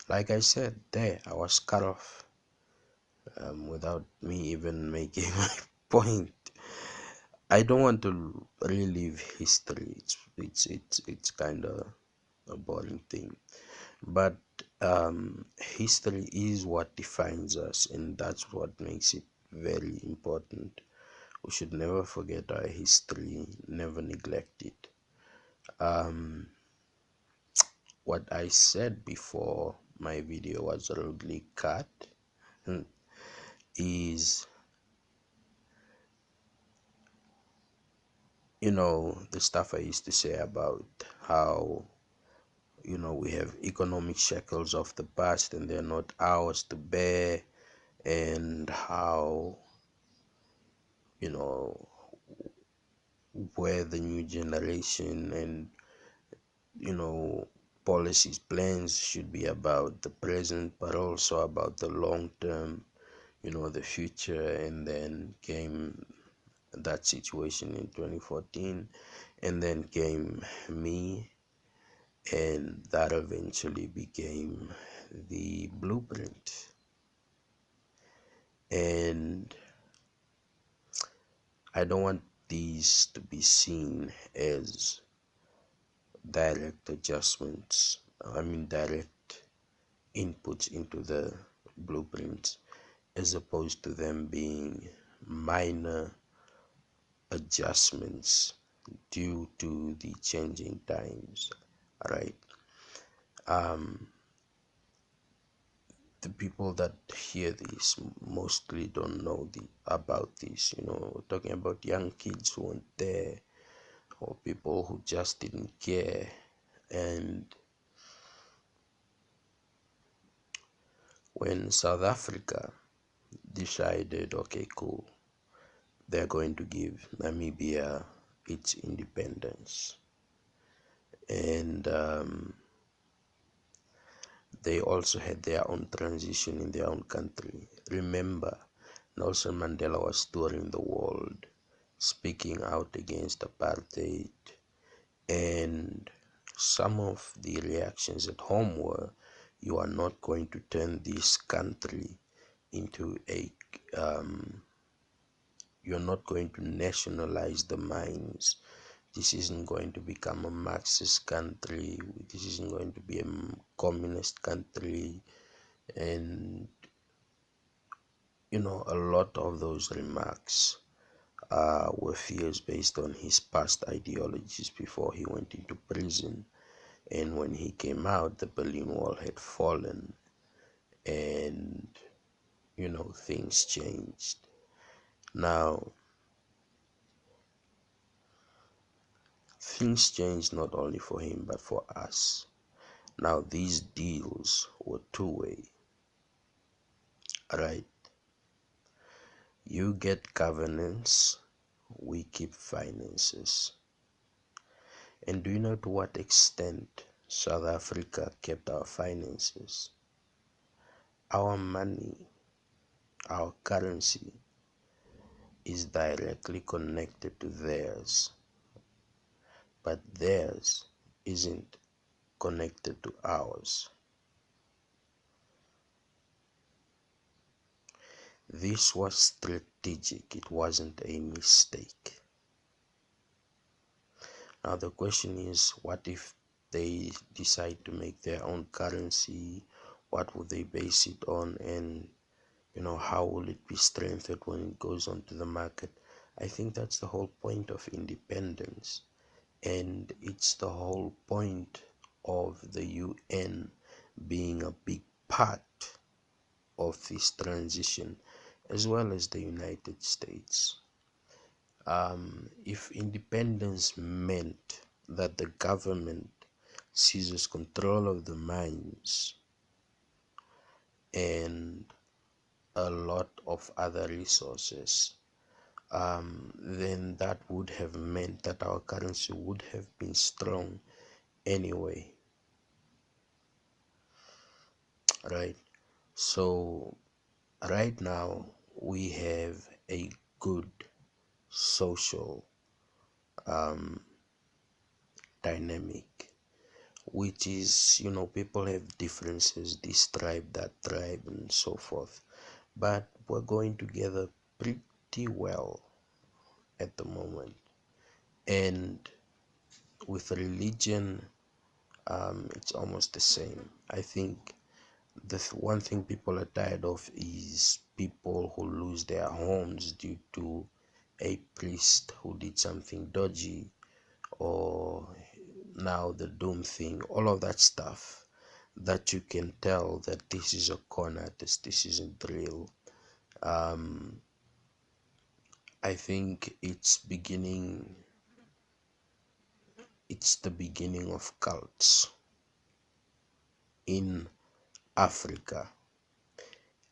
Like I said, there I was cut off without me even making my point. I don't want to relive history. It's kind of a boring thing, but history is what defines us, and that's what makes it very important. We should never forget our history, never neglect it. Um, what I said before my video was rudely cut is, the stuff I used to say about how, we have economic shackles of the past and they're not ours to bear, and how, you know, where the new generation and, you know, policies, plans should be about the present, but also about the long term, the future. And then came that situation in 2014, and then came me, and that eventually became the blueprint. And I don't want these to be seen as direct adjustments, direct inputs into the blueprint, as opposed to them being minor adjustments due to the changing times, right? um the people that hear this mostly don't know about this. We're talking about young kids who weren't there, or people who just didn't care. And when South Africa decided, okay, cool, they're going to give Namibia its independence, and they also had their own transition in their own country. Remember, Nelson Mandela was touring the world speaking out against apartheid, and some of the reactions at home were, you are not going to turn this country into you're not going to nationalize the mines. This isn't going to become a Marxist country. This isn't going to be a communist country. And, a lot of those remarks were fears based on his past ideologies before he went into prison. And when he came out, the Berlin Wall had fallen, and, things changed. Now, things changed not only for him, but for us. Now, these deals were two-way, right? You get governance, we keep finances. And do you know to what extent South Africa kept our finances? Our money, our currency, is directly connected to theirs, but theirs isn't connected to ours. This was strategic, it wasn't a mistake. Now the question is, what if they decide to make their own currency? What would they base it on? And how will it be strengthened when it goes onto the market? I think that's the whole point of independence, and it's the whole point of the UN being a big part of this transition, as well as the United States. If independence meant that the government seizes control of the mines and a lot of other resources, then that would have meant that our currency would have been strong anyway, right? So right now we have a good social dynamic which is, people have differences, this tribe, that tribe, and so forth, but we're going together pretty well at the moment. And with religion, it's almost the same. I think the one thing people are tired of is people who lose their homes due to a priest who did something dodgy, or now the doom thing, all of that stuff that you can tell that this is a con artist, this isn't real. um I think it's the beginning of cults in Africa,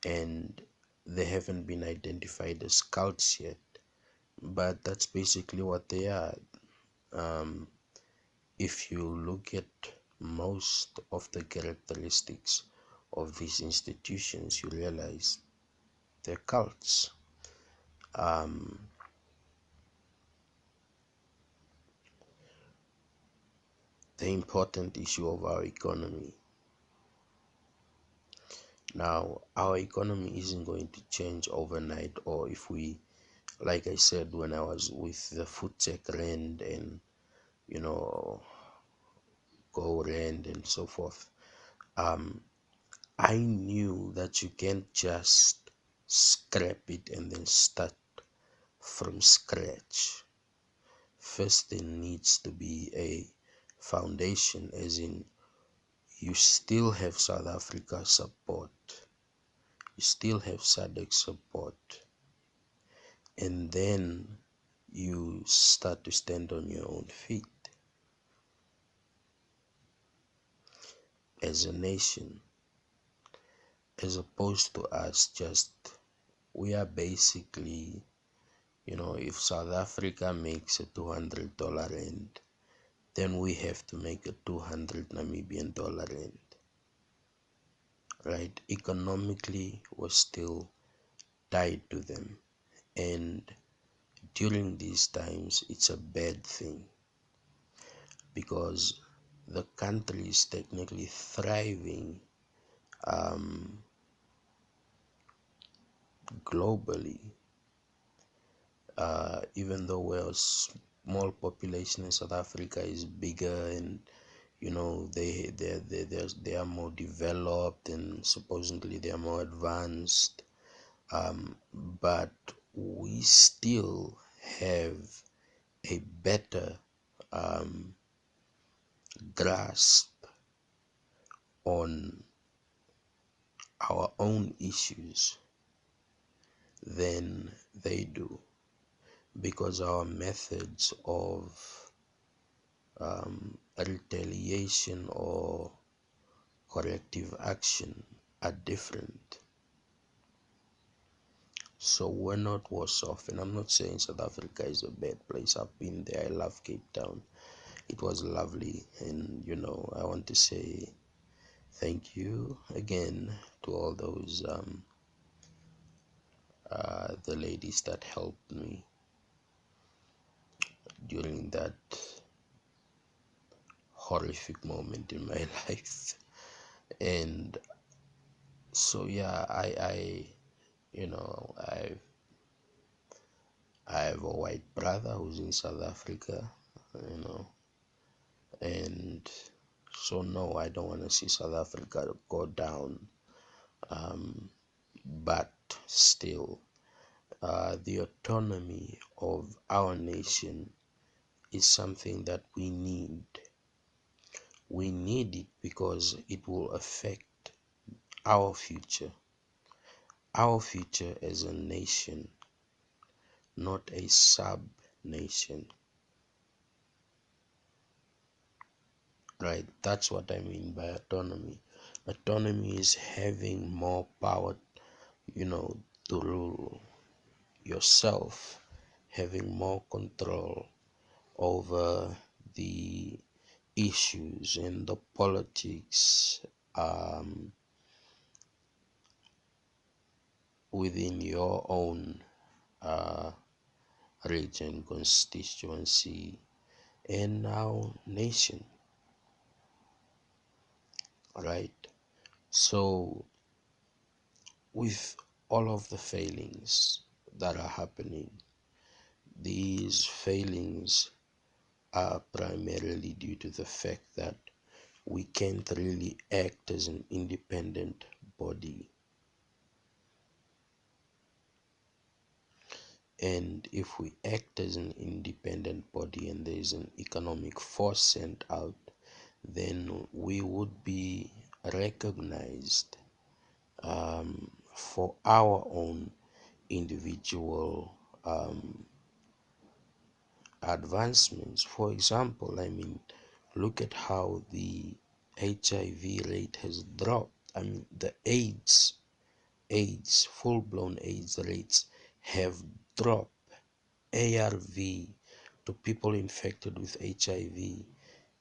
and they haven't been identified as cults yet, but that's basically what they are. um if you look at most of the characteristics of these institutions, you realize they're cults. um the important issue of our economy. Now, our economy isn't going to change overnight, or if we, like I said, when I was with the food tech rand and, you know, go rand and so forth, um, I knew that you can't just scrap it and then start from scratch. First, there needs to be a foundation, as in, you still have South Africa support, you still have SADC support, and then you start to stand on your own feet as a nation, as opposed to us just, we are basically, if South Africa makes a $200 rand, then we have to make a 200 Namibian dollar rand, right? Economically, we're still tied to them, and during these times, it's a bad thing because the country is technically thriving um, globally, even though we're a small population and South Africa is bigger, and they are more developed, and supposedly they are more advanced, but we still have a better um, grasp on our own issues than they do, because our methods of retaliation or corrective action are different. So we're not worse off. And I'm not saying South Africa is a bad place. I've been there. I love Cape Town. It was lovely. And, I want to say thank you again to all those, the ladies that helped me during that horrific moment in my life. And so, yeah, you know, I I have a white brother who's in South Africa, you know, and so no, I don't want to see South Africa go down. But still, the autonomy of our nation is something that we need. We need it because it will affect our future as a nation, not a sub nation. Right? That's what I mean by autonomy. Autonomy is having more power, you know, to rule yourself, having more control over the issues and the politics within your own uh, region, constituency, and now nation. right? So with all of the failings that are happening, these failings are primarily due to the fact that we can't really act as an independent body. And if we act as an independent body and there is an economic force sent out, then we would be recognized for our own individual advancements. For example, I mean, look at how the HIV rate has dropped. I mean, the AIDS, full-blown AIDS rates have dropped. ARV to people infected with HIV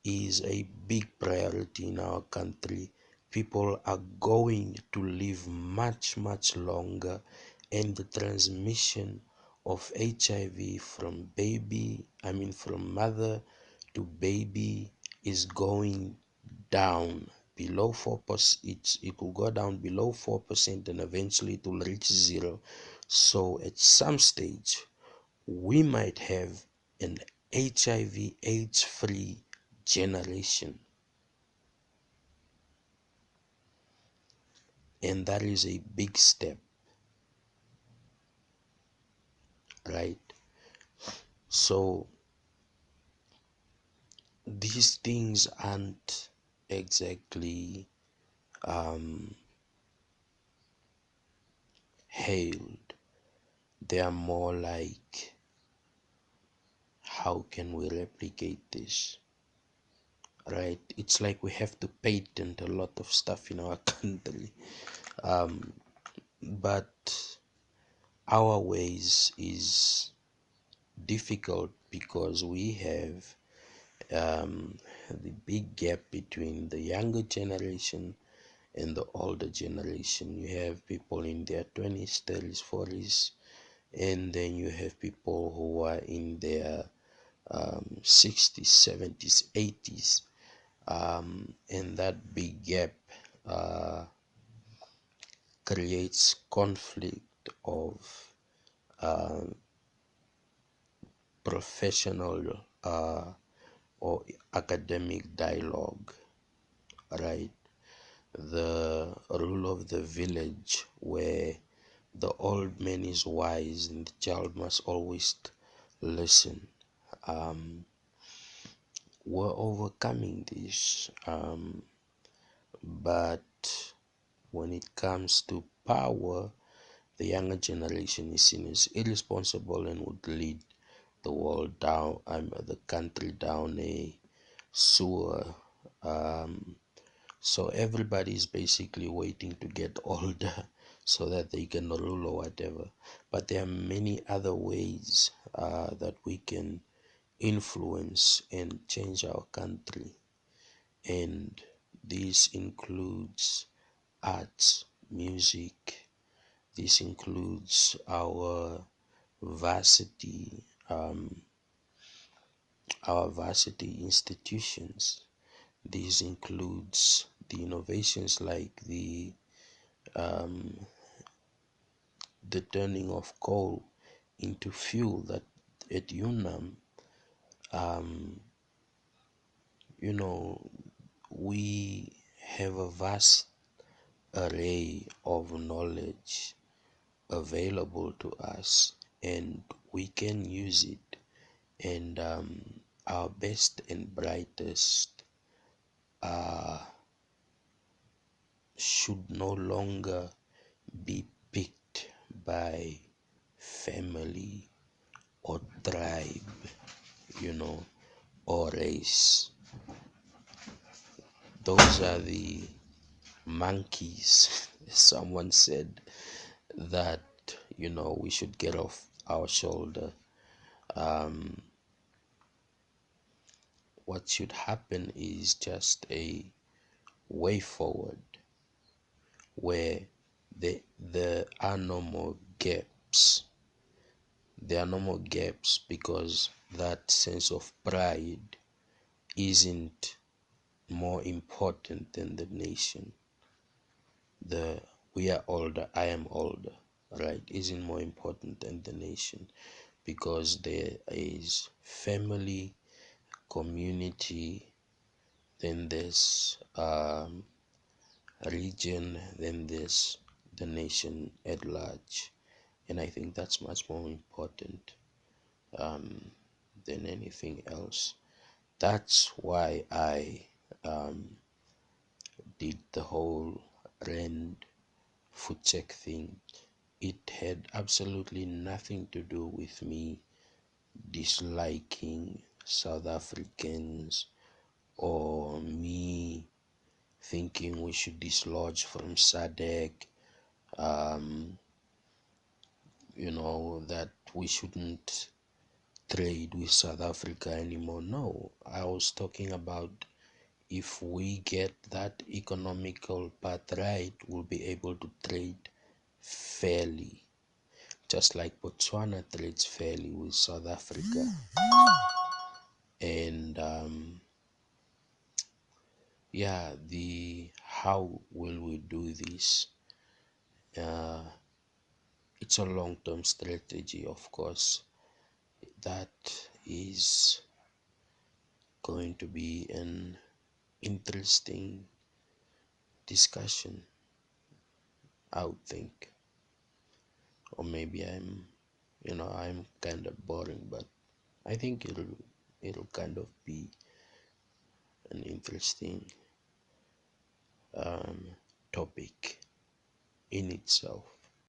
is a big priority in our country. People are going to live much, much longer, and the transmission of HIV from mother to baby is going down below 4%. It will go down below 4% and eventually it will reach zero. So at some stage, we might have an HIV AIDS free generation, and that is a big step, right? So these things aren't exactly hailed, they are more like, how can we replicate this, right? It's like we have to patent a lot of stuff in our country, but our ways is difficult because we have the big gap between the younger generation and the older generation. You have people in their 20s, 30s, 40s, and then you have people who are in their 60s, 70s, 80s, and that big gap uh, creates conflict of professional or academic dialogue, right? The rule of the village, where the old man is wise and the child must always listen. We're overcoming this, but when it comes to power, the younger generation is seen as irresponsible and would lead the world down, the country down a sewer. So everybody is basically waiting to get older so that they can rule or whatever. But there are many other ways that we can influence and change our country. And this includes arts, music, this includes varsity, our varsity institutions. This includes the innovations like the turning of coal into fuel that at UNAM, you know, we have a vast array of knowledge available to us and we can use it. And our best and brightest should no longer be picked by family or tribe, you know, or race. Those are the monkeys, someone said, that, we should get off our shoulder. What should happen is just a way forward where there are no more gaps. There are no more gaps because that sense of pride isn't more important than the nation. The we are older, I am older, right? Isn't more important than the nation, because there is family, community, then there's region, then there's the nation at large. And I think that's much more important um, than anything else. That's why I did the whole rand food check thing. It had absolutely nothing to do with me disliking South Africans or me thinking we should dislodge from SADC, that we shouldn't trade with South Africa anymore. No, I was talking about if we get that economical path right, we'll be able to trade fairly, just like Botswana trades fairly with South Africa. And yeah, the how will we do this? Uh, it's a long-term strategy, of course. That is going to be an interesting discussion, I would think. Or maybe I'm kind of boring, but I think it'll kind of be an interesting topic in itself.